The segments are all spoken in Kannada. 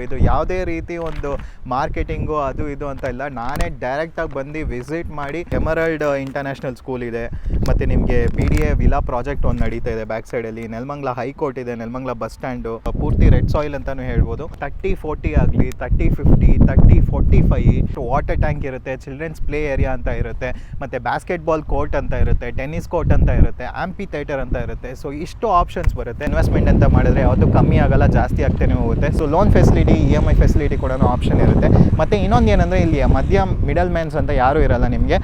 ಇದು ಯಾವುದೇ ರೀತಿ ಒಂದು ಮಾರ್ಕೆಟಿಂಗು ಅದು ಇದು ಅಂತ ಇಲ್ಲ. ನಾನೇ ಡೈರೆಕ್ಟಾಗಿ ಬಂದು ವಿಸಿಟ್ ಮಾಡಿ ಎಮರಲ್ಡ್ ಇಂಟರ್ನ್ಯಾಷನಲ್ ಸ್ಕೂಲ್ ಇದೆ, ಮತ್ತು ನಿಮಗೆ PDA ವಿಲಾ ಪ್ರಾಜೆಕ್ಟ್ ಒಂದು ನಡೀತಾ ಇದೆ ಬ್ಯಾಕ್ ಸೈಡಲ್ಲಿ. ನೆಲಮಂಗಲ ಹೈಕೋರ್ಟ್ ಇದೆ, ನೆಲಮಂಗಲ ಬಸ್ ಸ್ಟ್ಯಾಂಡು, ಪೂರ್ತಿ ರೆಡ್ ಸಾಯಿಲ್ ಅಂತಲೂ ಹೇಳ್ಬೋದು. 30-40 ಆಗಲಿ, 30-50, 30-45 ವಾಟರ್ ಟ್ಯಾಂಕ್ ಇರುತ್ತೆ, ಚಿಲ್ಡ್ರನ್ಸ್ ಪ್ಲೇ ಏರಿಯಾ ಅಂತ ಇರುತ್ತೆ, ಮತ್ತು ಬಾಸ್ಕೆಟ್ಬಾಲ್ ಕೋರ್ಟ್ ಅಂತ ಇರುತ್ತೆ, ಟೆನ್ನಿಸ್ ಕೋರ್ಟ್ ಅಂತ ಇರುತ್ತೆ, ಆಂಪಿ ಥಿಯೇಟರ್ ಅಂತ ಇರುತ್ತೆ. ಸೊ ಇಷ್ಟು ಆಪ್ಷನ್ಸ್ ಬರುತ್ತೆ. ಇನ್ವೆಸ್ಟ್ಮೆಂಟ್ ಅಂತ ಮಾಡಿದ್ರೆ ಯಾವುದು ಕಮ್ಮಿ ಆಗಲ್ಲ, ಜಾಸ್ತಿ ಆಗ್ತಾನೆ ಹೋಗುತ್ತೆ. So loan facility, EMI facility ಕೂಡ ಆಪ್ಷನ್ ಇರುತ್ತೆ. ಮತ್ತು ಇನ್ನೊಂದು ಏನಂದರೆ ಇಲ್ಲಿ ಮಧ್ಯ ಮಿಡಲ್ ಮ್ಯಾನ್ಸ್ ಅಂತ ಯಾರೂ ಇರಲ್ಲ ನಿಮಗೆ.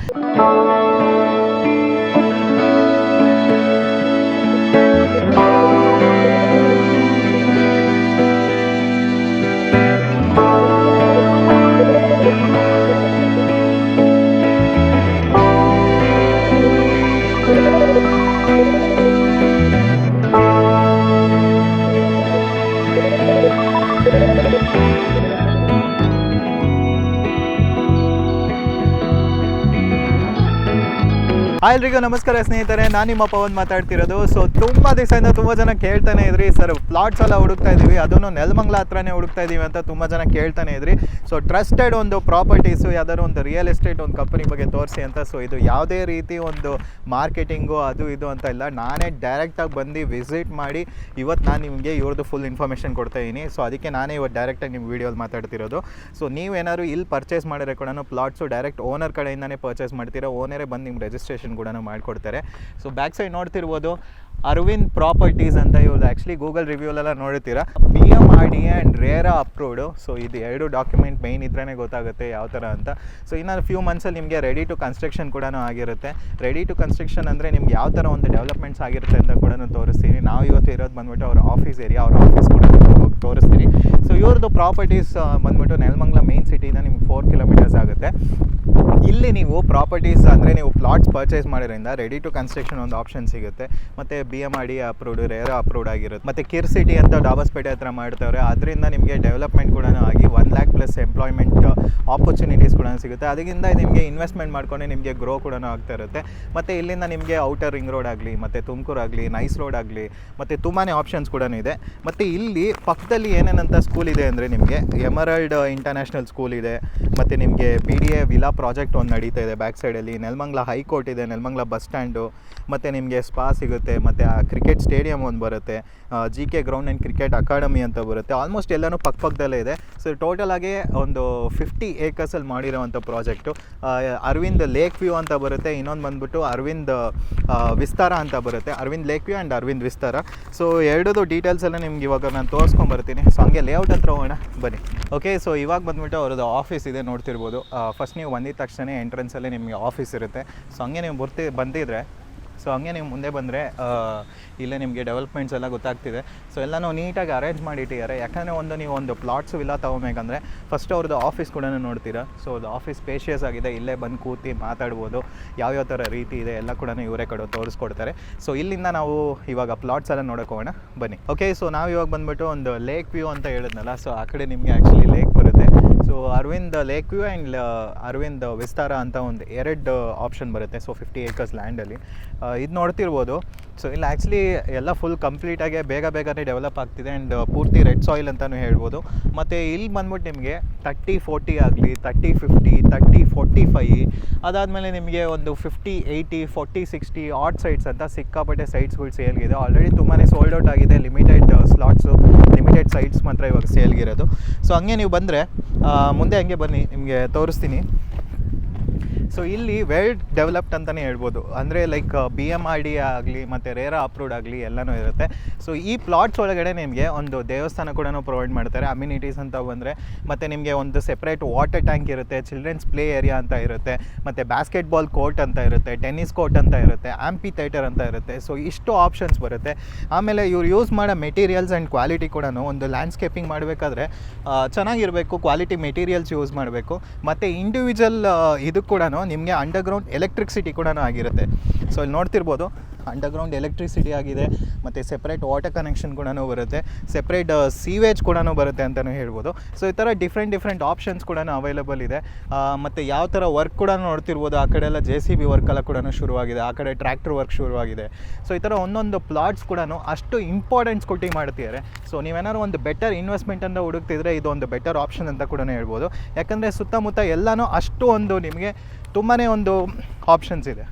ಎಲ್ರಿಗೂ ನಮಸ್ಕಾರ ಸ್ನೇಹಿತರೆ, ನಾನು ನಿಮ್ಮ ಪವನ್ ಮಾತಾಡ್ತಿರೋದು. ಸೊ ತುಂಬ ದಿವಸದಿಂದ ತುಂಬ ಜನ ಕೇಳ್ತಾನೆ ಇದ್ರಿ, ಸರ್ ಪ್ಲಾಟ್ಸ್ ಎಲ್ಲ ಹುಡುಕ್ತಾ ಇದ್ದೀವಿ, ಅದನ್ನು ನೆಲಮಂಗಲ ಹತ್ರನೇ ಹುಡುಕ್ತಾ ಇದ್ದೀವಿ ಅಂತ ತುಂಬ ಜನ ಕೇಳ್ತಾನೆ ಇದ್ರಿ. ಸೊ ಟ್ರಸ್ಟೆಡ್ ಒಂದು ಪ್ರಾಪರ್ಟೀಸು, ಯಾವ್ದಾದ್ರು ಒಂದು ರಿಯಲ್ ಎಸ್ಟೇಟ್ ಒಂದು ಕಂಪನಿ ಬಗ್ಗೆ ತೋರಿಸಿ ಅಂತ. ಸೊ ಇದು ಯಾವುದೇ ರೀತಿ ಒಂದು ಮಾರ್ಕೆಟಿಂಗು ಅದು ಇದು ಅಂತ ಇಲ್ಲ. ನಾನೇ ಡೈರೆಕ್ಟಾಗಿ ಬಂದು ವಿಸಿಟ್ ಮಾಡಿ ಇವತ್ತು ನಾನು ನಿಮಗೆ ಇವ್ರದ್ದು ಫುಲ್ ಇನ್ಫಾರ್ಮೇಷನ್ ಕೊಡ್ತಾ ಇದ್ದೀನಿ. ಸೊ ಅದಕ್ಕೆ ನಾನೇ ಇವತ್ತು ಡೈರೆಕ್ಟಾಗಿ ನಿಮ್ಮ ವೀಡಿಯೋಲಿ ಮಾತಾಡ್ತಿರೋದು. ಸೊ ನೀವೇನಾದ್ರು ಇಲ್ಲಿ ಪರ್ಚೇಸ್ ಮಾಡಿದ್ರೆ ಕೂಡ ಪ್ಲಾಟ್ಸು ಡೈರೆಕ್ಟ್ ಓನರ್ ಕಡೆಯಿಂದನೇ ಪರ್ಚೇಸ್ ಮಾಡ್ತೀರಾ, ಓನರೇ ಬಂದು ನಿಮ್ಮ ರಿಜಿಸ್ಟ್ರೇಷನ್ ಕೂಡ ಮಾಡಿಕೊಡ್ತಾರೆ. ಸೊ ಬ್ಯಾಕ್ ಸೈಡ್ ನೋಡ್ತಿರ್ಬೋದು ಅರವಿಂದ್ ಪ್ರಾಪರ್ಟೀಸ್ ಅಂತ. ಇವ್ರದ್ದು ಆ್ಯಕ್ಚುಲಿ ಗೂಗಲ್ ರಿವ್ಯೂಲೆಲ್ಲ ನೋಡ್ತೀರಾ, PMRDA and RERA approved. So ಇದು ಎರಡು ಡಾಕ್ಯುಮೆಂಟ್ ಮೈನ್ ಇದ್ರೇ ಗೊತ್ತಾಗುತ್ತೆ ಯಾವ ಥರ ಅಂತ. ಸೊ ಇನ್ನು ಫ್ಯೂ ಮಂತ್ಸಲ್ಲಿ ನಿಮಗೆ ರೆಡಿ ಟು ಕನ್ಸ್ಟ್ರಕ್ಷನ್ ಕೂಡ ಆಗಿರುತ್ತೆ. ರೆಡಿ ಟು ಕನ್ಸ್ಟ್ರಕ್ಷನ್ ಅಂದರೆ ನಿಮ್ಗೆ ಯಾವ ಥರ ಒಂದು ಡೆವಲಪ್ಮೆಂಟ್ಸ್ ಆಗಿರುತ್ತೆ ಅಂತ ಕೂಡ ತೋರಿಸ್ತೀನಿ. ನಾವು ಇವತ್ತು ಇರೋದು ಬಂದ್ಬಿಟ್ಟು ಅವ್ರ ಆಫೀಸ್ ಏರಿಯಾ, ಅವ್ರ ಆಫೀಸ್ ಕೂಡ ತೋರಿಸ್ತೀನಿ. ಸೊ ಇವ್ರದ್ದು ಪ್ರಾಪರ್ಟೀಸ್ ಬಂದ್ಬಿಟ್ಟು ನೆಲಮಂಗಲ ಮೇನ್ ಸಿಟಿಯಿಂದ ನಿಮ್ಗೆ 4 ಕಿಲೋಮೀಟರ್ಸ್ ಆಗುತ್ತೆ. ಇಲ್ಲಿ ನೀವು ಪ್ರಾಪರ್ಟೀಸ್ ಅಂದರೆ ನೀವು ಪ್ಲಾಟ್ಸ್ ಪರ್ಚೇಸ್ ಮಾಡೋದ್ರಿಂದ ರೆಡಿ ಟು ಕನ್ಸ್ಟ್ರಕ್ಷನ್ ಒಂದು ಆಪ್ಷನ್ ಸಿಗುತ್ತೆ. ಮತ್ತು BMRDA ಅಪ್ರೂವ್ಡ್, ರೇರಾ ಅಪ್ರೂವ್ಡ್ ಆಗಿರುತ್ತೆ. ಮತ್ತು ಕಿರ್ ಸಿಟಿ ಅಂತ ಡಾಬಸ್ಪೇಟೆ ಹತ್ರ ಮಾಡ್ತಾರೆ. ಅದರಿಂದ ನಿಮಗೆ ಡೆವಲಪ್ಮೆಂಟ್ ಕೂಡ ಆಗಿ 1 lakh ಪ್ಲಸ್ ಎಂಪ್ಲಾಯ್ಮೆಂಟ್ ಆಪರ್ಚುನಿಟೀಸ್ ಕೂಡ ಸಿಗುತ್ತೆ. ಅದರಿಂದ ನಿಮಗೆ ಇನ್ವೆಸ್ಟ್ಮೆಂಟ್ ಮಾಡ್ಕೊಂಡು ನಿಮಗೆ ಗ್ರೋ ಕೂಡ ಆಗ್ತಾ ಇರುತ್ತೆ. ಮತ್ತು ಇಲ್ಲಿಂದ ನಿಮಗೆ ಔಟರ್ ರಿಂಗ್ ರೋಡ್ ಆಗಲಿ, ಮತ್ತು ತುಮಕೂರು ಆಗಲಿ, ನೈಸ್ ರೋಡ್ ಆಗಲಿ, ಮತ್ತು ತುಂಬಾ ಆಪ್ಷನ್ಸ್ ಕೂಡ ಇದೆ. ಮತ್ತು ಇಲ್ಲಿ ಪಕ್ಕದಲ್ಲಿ ಏನೇನಂತ ಸ್ಕೂಲ್ ಇದೆ ಅಂದರೆ ನಿಮಗೆ ಎಮರಲ್ಡ್ ಇಂಟರ್ನ್ಯಾಷನಲ್ ಸ್ಕೂಲ್ ಇದೆ, ಮತ್ತು ನಿಮಗೆ PDA ವಿಲಾ ಪ್ರಾಜೆಕ್ಟ್ ಒಂದು ನಡೀತಾ ಇದೆ ಬ್ಯಾಕ್ ಸೈಡಲ್ಲಿ. ನೆಲಮಂಗಲ ಹೈಕೋರ್ಟ್ ಇದೆ, ನೆಲಮಂಗಲ ಬಸ್ ಸ್ಟ್ಯಾಂಡು, ಮತ್ತು ನಿಮಗೆ ಸ್ಪಾ ಸಿಗುತ್ತೆ, ಮತ್ತು ಕ್ರಿಕೆಟ್ ಸ್ಟೇಡಿಯಂ ಒಂದು ಬರುತ್ತೆ, GK ground and cricket academy ಅಂತ ಬರುತ್ತೆ. ಆಲ್ಮೋಸ್ಟ್ ಎಲ್ಲನೂ ಪಕ್ಕದಲ್ಲೇ ಇದೆ. ಸೊ ಟೋಟಲ್ ಆಗಿ ಒಂದು 50 acresಲ್ಲಿ ಮಾಡಿರೋವಂಥ ಪ್ರಾಜೆಕ್ಟು. ಅರವಿಂದ್ ಲೇಕ್ ವ್ಯೂ ಅಂತ ಬರುತ್ತೆ, ಇನ್ನೊಂದು ಬಂದ್ಬಿಟ್ಟು ಅರವಿಂದ್ ವಿಸ್ತಾರ ಅಂತ ಬರುತ್ತೆ. Aravind lake view and Aravind Vistara. So ಎರಡೂ ಡೀಟೇಲ್ಸ್ ಎಲ್ಲ ನಿಮ್ಗೆ ಇವಾಗ ನಾನು ತೋರಿಸ್ಕೊಂಬರ್ತೀನಿ. ಸೊ ಹಂಗೆ ಲೇಔಟ್ ಹತ್ರ ಹೋಗೋಣ ಬನ್ನಿ. ಓಕೆ, ಸೊ ಇವಾಗ ಬಂದ್ಬಿಟ್ಟು ಅವ್ರದ್ದು ಆಫೀಸ್ ಇದೆ ನೋಡ್ತಿರ್ಬೋದು. ಫಸ್ಟ್ ನೀವು ಬಂದಿದ್ದ ತಕ್ಷಣ ಎಂಟ್ರೆನ್ಸಲ್ಲೇ ನಿಮಗೆ ಆಫೀಸ್ ಇರುತ್ತೆ. ಸೊ ಹಂಗೆ ನೀವು ಬಂದಿದ್ರೆ ಸೊ ಹಂಗೆ ನೀವು ಮುಂದೆ ಬಂದರೆ ಇಲ್ಲೇ ನಿಮಗೆ ಡೆವಲಪ್ಮೆಂಟ್ಸ್ ಎಲ್ಲ ಗೊತ್ತಾಗ್ತಿದೆ. ಸೊ ಎಲ್ಲನೂ ನೀಟಾಗಿ ಅರೇಂಜ್ ಮಾಡಿಟ್ಟಿದ್ದಾರೆ. ಯಾಕಂದರೆ ನೀವು ಒಂದು ಪ್ಲಾಟ್ಸು ವಿಲ್ಲ ತೊಗೊಬೇಕಂದ್ರೆ ಫಸ್ಟ್ ಅವ್ರದ್ದು ಆಫೀಸ್ ಕೂಡ ನೋಡ್ತೀರಾ. ಸೊ ಅದು ಆಫೀಸ್ ಸ್ಪೇಷಿಯಸ್ ಆಗಿದೆ, ಇಲ್ಲೇ ಬಂದು ಕೂತಿ ಮಾತಾಡ್ಬೋದು. ಯಾವ್ಯಾವ ಥರ ರೀತಿ ಇದೆ ಎಲ್ಲ ಕೂಡ ಇವರೇ ತೋರಿಸ್ಕೊಡ್ತಾರೆ. ಸೊ ಇಲ್ಲಿಂದ ನಾವು ಇವಾಗ ಪ್ಲಾಟ್ಸ್ ಎಲ್ಲ ನೋಡೋಕೆ ಹೋಗೋಣ ಬನ್ನಿ. ಓಕೆ, ಸೊ ನಾವು ಇವಾಗ ಬಂದುಬಿಟ್ಟು ಒಂದು ಲೇಕ್ ವ್ಯೂ ಅಂತ ಹೇಳಿದ್ನಲ್ಲ, ಸೊ ಆ ಕಡೆ ನಿಮಗೆ ಆ್ಯಕ್ಚುಲಿ ಲೇಕ್ ಬರುತ್ತೆ. So Aravind lake view and Aravind Vistara ಅಂತ ಒಂದು 2 ಆಪ್ಷನ್ ಬರುತ್ತೆ. ಸೊ 50 acres ಲ್ಯಾಂಡಲ್ಲಿ ಇದು ನೋಡ್ತಿರ್ಬೋದು. ಸೊ ಇಲ್ಲಿ ಆ್ಯಕ್ಚುಲಿ ಎಲ್ಲ ಫುಲ್ ಕಂಪ್ಲೀಟಾಗಿ ಬೇಗನೆ ಡೆವಲಪ್ ಆಗ್ತಿದೆ ಆ್ಯಂಡ್ ಪೂರ್ತಿ ರೆಡ್ ಸಾಯಿಲ್ ಅಂತಲೂ ಹೇಳ್ಬೋದು. ಮತ್ತು ಇಲ್ಲಿ ಬಂದ್ಬಿಟ್ಟು ನಿಮಗೆ 30-40 ಆಗಲಿ, 30-50, 30-45 ಅದಾದಮೇಲೆ ನಿಮಗೆ ಒಂದು 50-80, 40-60 ಆಟ್ ಸೈಟ್ಸ್ ಅಂತ ಸಿಕ್ಕಾಪಟ್ಟೆ ಸೈಟ್ಸ್ಗಳು ಸೇಲ್ಗಿದೆ. ಆಲ್ರೆಡಿ ತುಂಬಾ ಸೋಲ್ಡ್ ಔಟ್ ಆಗಿದೆ. ಲಿಮಿಟೆಡ್ ಸ್ಲಾಟ್ಸು, ಲಿಮಿಟೆಡ್ ಸೈಟ್ಸ್ ಮಾತ್ರ ಇವಾಗ ಸೇಲ್ಗಿರೋದು. ಸೊ ಹಂಗೆ ನೀವು ಬಂದರೆ ಮುಂದೆ ಹಂಗೆ ಬನ್ನಿ, ನಿಮಗೆ ತೋರಿಸ್ತೀನಿ. ಸೊ ಇಲ್ಲಿ ವೆಲ್ ಡೆವಲಪ್ಡ್ ಅಂತಲೇ ಹೇಳ್ಬೋದು. ಅಂದರೆ ಲೈಕ್ BMRDA ಆಗಲಿ ಮತ್ತು ರೇರಾ ಅಪ್ರೂವ್ಡ್ ಆಗಲಿ ಎಲ್ಲನೂ ಇರುತ್ತೆ. ಸೊ ಈ ಪ್ಲಾಟ್ಸ್ ಒಳಗಡೆ ನಿಮಗೆ ಒಂದು ದೇವಸ್ಥಾನ ಕೂಡ ಪ್ರೊವೈಡ್ ಮಾಡ್ತಾರೆ, ಅಮ್ಯುನಿಟೀಸ್ ಅಂತ ಬಂದರೆ. ಮತ್ತು ನಿಮಗೆ ಒಂದು ಸೆಪ್ರೇಟ್ ವಾಟರ್ ಟ್ಯಾಂಕ್ ಇರುತ್ತೆ, ಚಿಲ್ಡ್ರನ್ಸ್ ಪ್ಲೇ ಏರಿಯಾ ಅಂತ ಇರುತ್ತೆ, ಮತ್ತು ಬಾಸ್ಕೆಟ್ಬಾಲ್ ಕೋರ್ಟ್ ಅಂತ ಇರುತ್ತೆ, ಟೆನ್ನಿಸ್ ಕೋರ್ಟ್ ಅಂತ ಇರುತ್ತೆ, ಆಂಪಿ ಥಿಯೇಟರ್ ಅಂತ ಇರುತ್ತೆ. ಸೊ ಇಷ್ಟು ಆಪ್ಷನ್ಸ್ ಬರುತ್ತೆ. ಆಮೇಲೆ ಇವ್ರು ಯೂಸ್ ಮಾಡೋ ಮೆಟೀರಿಯಲ್ಸ್ ಆ್ಯಂಡ್ ಕ್ವಾಲಿಟಿ ಕೂಡ ಒಂದು ಲ್ಯಾಂಡ್ಸ್ಕೇಪಿಂಗ್ ಮಾಡಬೇಕಾದ್ರೆ ಚೆನ್ನಾಗಿರಬೇಕು, ಕ್ವಾಲಿಟಿ ಮೆಟೀರಿಯಲ್ಸ್ ಯೂಸ್ ಮಾಡಬೇಕು. ಮತ್ತು ಇಂಡಿವಿಜುವಲ್ ಇದು ಕೂಡ ನಿಮಗೆ ಅಂಡರ್ಗ್ರೌಂಡ್ ಎಲೆಕ್ಟ್ರಿಸಿಟಿ ಕೂಡ ಆಗಿರುತ್ತೆ. ಸೊ ಇಲ್ಲಿ ನೋಡ್ತಿರ್ಬೋದು ಅಂಡರ್ಗ್ರೌಂಡ್ ಎಲೆಕ್ಟ್ರಿಸಿಟಿ ಆಗಿದೆ, ಮತ್ತು ಸೆಪ್ರೇಟ್ ವಾಟರ್ ಕನೆಕ್ಷನ್ ಕೂಡ ಬರುತ್ತೆ, ಸೆಪ್ರೇಟ್ ಸೀವೇಜ್ ಕೂಡ ಬರುತ್ತೆ ಅಂತಲೂ ಹೇಳ್ಬೋದು. ಸೊ ಈ ಥರ ಡಿಫ್ರೆಂಟ್ ಆಪ್ಷನ್ಸ್ ಕೂಡ ಅವೈಲೇಬಲ್ ಇದೆ. ಮತ್ತು ಯಾವ ಥರ ವರ್ಕ್ ಕೂಡ ನೋಡ್ತಿರ್ಬೋದು, ಆ ಕಡೆ ಎಲ್ಲ JCB ವರ್ಕ್ ಎಲ್ಲ ಕೂಡ ಶುರುವಾಗಿದೆ, ಆ ಕಡೆ ಟ್ರ್ಯಾಕ್ಟರ್ ವರ್ಕ್ ಶುರುವಾಗಿದೆ. ಸೊ ಈ ಥರ ಒಂದೊಂದು ಪ್ಲಾಟ್ಸ್ ಕೂಡ ಅಷ್ಟು ಇಂಪಾರ್ಟೆನ್ಸ್ ಕೊಟ್ಟು ಮಾಡ್ತಿದ್ದಾರೆ. ಸೊ ನೀವೇನಾದ್ರು ಒಂದು ಬೆಟರ್ ಇನ್ವೆಸ್ಟ್ಮೆಂಟ್ ಅಂತ ಹುಡುಕ್ತಿದ್ರೆ ಇದು ಒಂದು ಬೆಟರ್ ಆಪ್ಷನ್ ಅಂತ ಕೂಡ ಹೇಳ್ಬೋದು. ಯಾಕಂದರೆ ಸುತ್ತಮುತ್ತ ಎಲ್ಲನೂ ಅಷ್ಟು ಒಂದು ನಿಮಗೆ ತುಂಬಾ ಒಂದು ಆಪ್ಷನ್ಸ್ ಇದೆ.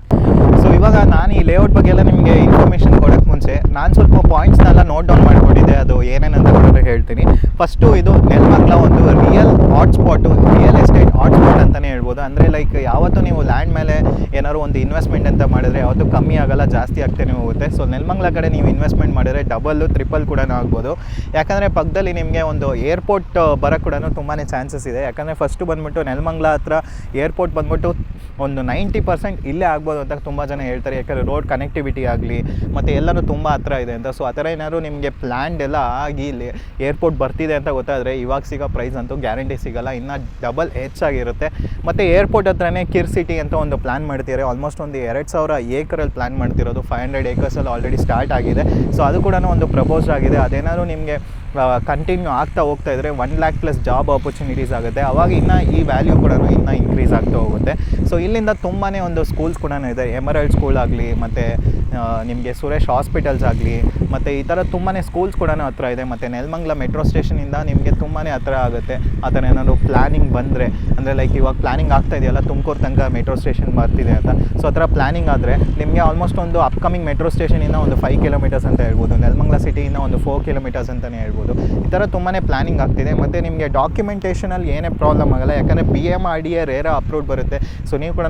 ಸೊ ಇವಾಗ ನಾನು ಈ ಲೇಔಟ್ ಬಗ್ಗೆ ಎಲ್ಲ ನಿಮಗೆ ಇನ್ಫಾರ್ಮೇಷನ್ ಕೊಡೋಕ್ಕೆ ಮುಂಚೆ ನಾನು ಸ್ವಲ್ಪ ಪಾಯಿಂಟ್ಸ್ನೆಲ್ಲ ನೋಟ್ ಡೌನ್ ಮಾಡಿಕೊಂಡಿದ್ದೆ, ಅದು ಏನೇನಂತ ಕೂಡ ಹೇಳ್ತೀನಿ. ಫಸ್ಟು ಇದು ನೆಲಮಂಗಲ ಒಂದು real hotspot, real estate hotspot ಅಂತಲೇ ಹೇಳ್ಬೋದು. ಅಂದರೆ ಲೈಕ್ ಯಾವತ್ತೂ ನೀವು ಲ್ಯಾಂಡ್ ಮೇಲೆ ಏನಾದ್ರು ಒಂದು ಇನ್ವೆಸ್ಟ್ಮೆಂಟ್ ಅಂತ ಮಾಡಿದ್ರೆ ಯಾವತ್ತೂ ಕಮ್ಮಿ ಆಗೋಲ್ಲ, ಜಾಸ್ತಿ ಆಗ್ತಾನೆ ಹೋಗುತ್ತೆ. ಸೊ ನೆಲಮಂಗಲ ಕಡೆ ನೀವು ಇನ್ವೆಸ್ಟ್ಮೆಂಟ್ ಮಾಡಿದರೆ ಡಬಲ್ಲು ಟ್ರಿಪಲ್ ಕೂಡ ಆಗ್ಬೋದು. ಯಾಕಂದರೆ ಪಕ್ಕದಲ್ಲಿ ನಿಮಗೆ ಒಂದು ಏರ್ಪೋರ್ಟ್ ಬರೋಕ್ಕೆ ಕೂಡ ತುಂಬಾ ಚಾನ್ಸಸ್ ಇದೆ. ಯಾಕಂದರೆ ಫಸ್ಟು ಬಂದುಬಿಟ್ಟು ನೆಲಮಂಗಲ ಹತ್ರ ಏರ್ಪೋರ್ಟ್ ಬಂದುಬಿಟ್ಟು ಒಂದು 90% ಇಲ್ಲೇ ಆಗ್ಬೋದು ಅಂತ ತುಂಬ ಜನ ಹೇಳ್ತಾರೆ. ಯಾಕಂದರೆ ರೋಡ್ ಕನೆಕ್ಟಿವಿಟಿ ಆಗಲಿ ಮತ್ತು ಎಲ್ಲನೂ ತುಂಬ ಹತ್ರ ಇದೆ ಅಂತ. ಸೊ ಆ ಥರ ಏನಾದ್ರು ನಿಮಗೆ ಪ್ಲ್ಯಾನ್ಡ್ ಎಲ್ಲ ಆಗಿ ಇಲ್ಲಿ ಏರ್ಪೋರ್ಟ್ ಬರ್ತಿದೆ ಅಂತ ಗೊತ್ತಾದರೆ ಇವಾಗ ಸಿಗೋ ಪ್ರೈಸ್ ಅಂತೂ ಗ್ಯಾರಂಟಿ ಸಿಗೋಲ್ಲ, ಇನ್ನೂ ಡಬಲ್ ಹೆಚ್ಚಾಗಿರುತ್ತೆ. ಮತ್ತು ಏರ್ಪೋರ್ಟ್ ಹತ್ರನೇ ಕಿರ್ ಸಿಟಿ ಅಂತ ಒಂದು ಪ್ಲ್ಯಾನ್ ಮಾಡ್ತಿದ್ದಾರೆ. ಆಲ್ಮೋಸ್ಟ್ ಒಂದು 2000 ಏಕರಲ್ಲಿ ಪ್ಲ್ಯಾನ್ ಮಾಡ್ತಿರೋದು, 500 ಏಕರ್ಸಲ್ಲಿ ಆಲ್ರೆಡಿ ಸ್ಟಾರ್ಟ್ ಆಗಿದೆ. ಸೊ ಅದು ಕೂಡ ಒಂದು ಪ್ರಪೋಸ್ ಆಗಿದೆ. ಅದೇನಾದ್ರು ನಿಮಗೆ ಕಂಟಿನ್ಯೂ ಆಗ್ತಾ ಹೋಗ್ತಾ ಇದ್ದರೆ 1,00,000+ ಜಾಬ್ ಆಪರ್ಚುನಿಟೀಸ್ ಆಗುತ್ತೆ. ಅವಾಗ ಇನ್ನೂ ಈ ವ್ಯಾಲ್ಯೂ ಕೂಡ ಇನ್ನೂ ಇನ್ಕ್ರೀಸ್ ಆಗ್ತಾ ಹೋಗುತ್ತೆ. ಸೊ ಇಲ್ಲಿಂದ ತುಂಬಾ ಒಂದು ಸ್ಕೂಲ್ಸ್ ಕೂಡ ಇದೆ, ಎಮರಲ್ಡ್ ಸ್ಕೂಲ್ ಆಗಲಿ, ಮತ್ತು ನಿಮಗೆ ಸುರೇಶ್ ಹಾಸ್ಪಿಟಲ್ಸ್ ಆಗಲಿ, ಮತ್ತು ಈ ಥರ ತುಂಬಾ ಸ್ಕೂಲ್ಸ್ ಕೂಡ ಹತ್ರ ಇದೆ. ಮತ್ತು ನೆಲಮಂಗಲ ಮೆಟ್ರೋ ಸ್ಟೇಷನಿಂದ ನಿಮಗೆ ತುಂಬಾ ಹತ್ರ ಆಗುತ್ತೆ. ಆ ಥರ ಏನಾದ್ರು ಪ್ಲ್ಯಾನಿಂಗ್ ಬಂದರೆ, ಅಂದರೆ ಲೈಕ್ ಇವಾಗ ಪ್ಲ್ಯಾನಿಂಗ್ ಆಗ್ತಾ ಇದೆಯಲ್ಲ ತುಮಕೂರು ತನಕ ಮೆಟ್ರೋ ಸ್ಟೇಷನ್ ಬರ್ತಿದೆ ಅಂತ. ಸೊ ಆ ಥರ ಪ್ಲ್ಯಾನಿಂಗ್ ಆದರೆ ನಿಮಗೆ ಆಲ್ಮೋಸ್ಟ್ ಒಂದು ಅಪ್ಕಮಿಂಗ್ ಮೆಟ್ರೋ ಸ್ಟೇಷನಿಂದ ಒಂದು 5 ಕಿಲೋಮೀಟರ್ಸ್ ಅಂತ ಹೇಳ್ಬೋದು, ನೆಲಮಂಗಲ ಸಿಟಿಯಿಂದ ಒಂದು 4 ಕಿಲೋಮೀಟರ್ಸ್ ಅಂತಲೇ ಹೇಳ್ಬೋದು. ಈ ಥರ ತುಂಬಾ ಪ್ಲ್ಯಾನಿಂಗ್ ಆಗ್ತಿದೆ. ಮತ್ತು ನಿಮಗೆ ಡಾಕ್ಯುಮೆಂಟೇಷನಲ್ಲಿ ಏನೇ ಪ್ರಾಬ್ಲಮ್ ಆಗಲ್ಲ, ಯಾಕಂದರೆ BMRDA ರೇರ ಅಪ್ರೂವ್ಡ್ ಬರುತ್ತೆ. ಸೊ ನೀವು ಕೂಡ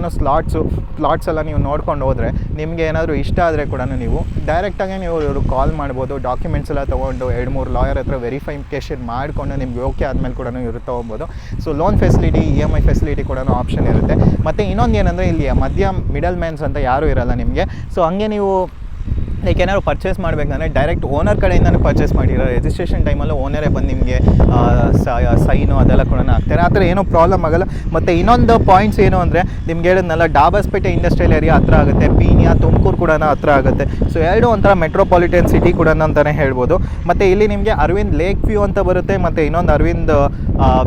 ಪ್ಲಾಟ್ಸ್ ಎಲ್ಲ ನೀವು ನೋಡ್ಕೊಂಡು ಹೋದರೆ ನಿಮಗೆ ಏನಾದರೂ ಇಷ್ಟ ಆದರೆ ಕೂಡ ನೀವು ಡೈರೆಕ್ಟಾಗಿ ನೀವು ಇವರು ಕಾಲ್ ಮಾಡ್ಬೋದು. ಡಾಕ್ಯುಮೆಂಟ್ಸ್ ಎಲ್ಲ ತೊಗೊಂಡು 2-3 ಲಾಯರ್ ಹತ್ರ ವೆರಿಫಿಕೇಷನ್ ಮಾಡಿಕೊಂಡು ನಿಮ್ಗೆ ಓಕೆ ಆದಮೇಲೆ ಕೂಡ ಇವರು ತೊಗೊಬೋದು. So loan facility, EMI facility ಕೂಡ ಆಪ್ಷನ್ ಇರುತ್ತೆ. ಮತ್ತು ಇನ್ನೊಂದು ಏನಂದರೆ ಇಲ್ಲಿ ಮಿಡಲ್ ಮ್ಯಾನ್ಸ್ ಅಂತ ಯಾರೂ ಇರಲ್ಲ ನಿಮಗೆ. ಸೊ ಹಂಗೆ ನೀವು ಲೈಕ್ ಏನಾದ್ರು ಪರ್ಚೇಸ್ ಮಾಡಬೇಕಂದ್ರೆ ಡೈರೆಕ್ಟ್ ಓನರ್ ಕಡೆಯಿಂದನೇ ಪರ್ಚೇಸ್ ಮಾಡಿರೋ, ರಿಜಿಸ್ಟ್ರೇಷನ್ ಟೈಮಲ್ಲೂ ಓನರೇ ಬಂದು ನಿಮಗೆ ಸೈನು ಅದೆಲ್ಲ ಕೂಡ ಆಗ್ತಾರೆ. ಆ ಥರ ಏನೂ ಪ್ರಾಬ್ಲಮ್ ಆಗೋಲ್ಲ. ಮತ್ತು ಇನ್ನೊಂದು ಪಾಯಿಂಟ್ಸ್ ಏನು ಅಂದರೆ ನಿಮ್ಗೆ ಹೇಳಿದ್ನಲ್ಲ, ಡಾಬಸ್ಪೇಟೆ ಇಂಡಸ್ಟ್ರಿಯಲ್ ಏರಿಯಾ ಹತ್ರ ಆಗುತ್ತೆ, ಪೀಣ್ಯ ತುಮಕೂರು ಕೂಡ ಹತ್ರ ಆಗುತ್ತೆ. ಸೊ ಎರಡು ಒಂಥರ ಮೆಟ್ರೋಪಾಲಿಟನ್ ಸಿಟಿ ಕೂಡ ಅಂತಲೇ ಹೇಳ್ಬೋದು. ಮತ್ತು ಇಲ್ಲಿ ನಿಮಗೆ ಅರವಿಂದ್ ಲೇಕ್ ವ್ಯೂ ಅಂತ ಬರುತ್ತೆ, ಮತ್ತು ಇನ್ನೊಂದು ಅರವಿಂದ್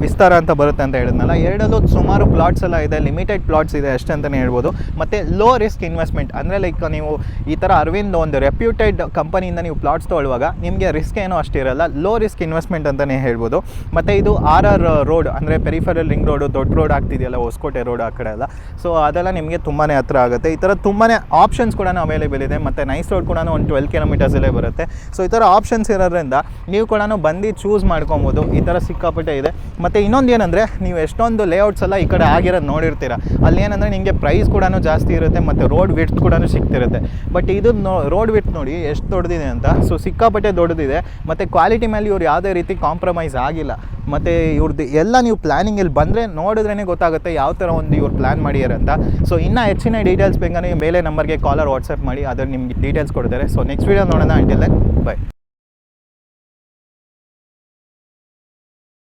ವಿಸ್ತಾರ ಅಂತ ಬರುತ್ತೆ ಅಂತ ಹೇಳಿದ್ನಲ್ಲ. ಎರಡಲ್ಲೂ ಸುಮಾರು ಪ್ಲಾಟ್ಸ್ ಎಲ್ಲ ಇದೆ, ಲಿಮಿಟೆಡ್ ಪ್ಲಾಟ್ಸ್ ಇದೆ ಅಷ್ಟೇ ಅಂತಲೇ ಹೇಳ್ಬೋದು. ಮತ್ತು ಲೋ ರಿಸ್ಕ್ ಇನ್ವೆಸ್ಟ್ಮೆಂಟ್, ಅಂದರೆ ಲೈಕ್ ನೀವು ಈ ಥರ ಅರವಿಂದ್ ಒಂದು ರೆಪ್ಯೂಟೆಡ್ ಕಂಪನಿಯಿಂದ ನೀವು ಪ್ಲಾಟ್ಸ್ ತೊಗೊಳ್ಳುವಾಗ ನಿಮಗೆ ರಿಸ್ಕ್ ಏನೋ ಅಷ್ಟಿರಲ್ಲ, ಲೋ ರಿಸ್ಕ್ ಇನ್ವೆಸ್ಟ್ಮೆಂಟ್ ಅಂತಲೇ ಹೇಳ್ಬೋದು. ಮತ್ತು ಇದು RR ರೋಡ್, ಅಂದರೆ ಪೆರಿಫೆರಲ್ ರಿಂಗ್ ರೋಡು, ದೊಡ್ಡ ರೋಡ್ ಆಗ್ತಿದೆಯಲ್ಲ ಹೊಸಕೋಟೆ ರೋಡ್ ಆ ಕಡೆ ಎಲ್ಲ. ಸೊ ಅದೆಲ್ಲ ನಿಮಗೆ ತುಂಬಾ ಹತ್ರ ಆಗುತ್ತೆ. ಈ ಥರ ತುಂಬಾ ಆಪ್ಷನ್ಸ್ ಕೂಡ ಅವೈಲೇಬಲ್ ಇದೆ. ಮತ್ತು ನೈಸ್ ರೋಡ್ ಕೂಡ ಒಂದು 12 ಕಿಲೋಮೀಟರ್ಸಲ್ಲೇ ಬರುತ್ತೆ. ಸೊ ಈ ಥರ ಆಪ್ಷನ್ಸ್ ಇರೋದ್ರಿಂದ ನೀವು ಕೂಡ ಬಂದು ಚೂಸ್ ಮಾಡ್ಕೊಬೋದು. ಈ ಥರ ಸಿಕ್ಕಾಪಟ್ಟೆ ಇದೆ. ಮತ್ತು ಇನ್ನೊಂದು ಏನಂದರೆ, ನೀವು ಎಷ್ಟೊಂದು ಲೇಔಟ್ಸ್ ಎಲ್ಲ ಈ ಕಡೆ ಆಗಿರೋದು ನೋಡಿರ್ತೀರ, ಅಲ್ಲಿ ಏನಂದರೆ ನಿಮಗೆ ಪ್ರೈಸ್ ಕೂಡ ಜಾಸ್ತಿ ಇರುತ್ತೆ, ಮತ್ತು ರೋಡ್ ವಿಡ್ತ್ ಕೂಡ ಸಿಗ್ತಿರುತ್ತೆ. ಬಟ್ ಇದು ರೋಡ್ ವಿಡ್ತ್ ನೋಡಿ ಎಷ್ಟು ದೊಡ್ಡದಿದೆ ಅಂತ. ಸೊ ಸಿಕ್ಕಾಪಟ್ಟೆ ದೊಡ್ಡದಿದೆ. ಮತ್ತು ಕ್ವಾಲಿಟಿ ಮೇಲೆ ಇವ್ರು ಯಾವುದೇ ರೀತಿ ಕಾಂಪ್ರಮೈಸ್ ಆಗಿಲ್ಲ. ಮತ್ತು ಇವ್ರದ್ದು ಎಲ್ಲ ನೀವು ಪ್ಲ್ಯಾನಿಂಗಲ್ಲಿ ಬಂದರೆ ನೋಡಿದ್ರೇ ಗೊತ್ತಾಗುತ್ತೆ ಯಾವ ಥರ ಒಂದು ಇವ್ರು ಪ್ಲ್ಯಾನ್ ಮಾಡಿದ್ದಾರೆ ಅಂತ. ಸೊ ಇನ್ನೂ ಹೆಚ್ಚಿನ ಡೀಟೇಲ್ಸ್ ಬೇಕಂದರೆ ಮೇಲೆ ನಂಬರ್ಗೆ ಕಾಲರ್ ವಾಟ್ಸಪ್ ಮಾಡಿ, ಅದ್ರ ನಿಮ್ಗೆ ಡೀಟೇಲ್ಸ್ ಕೊಡ್ತಾರೆ. ಸೊ ನೆಕ್ಸ್ಟ್ ವೀಡಿಯೋ ನೋಡೋಣ. Until then by.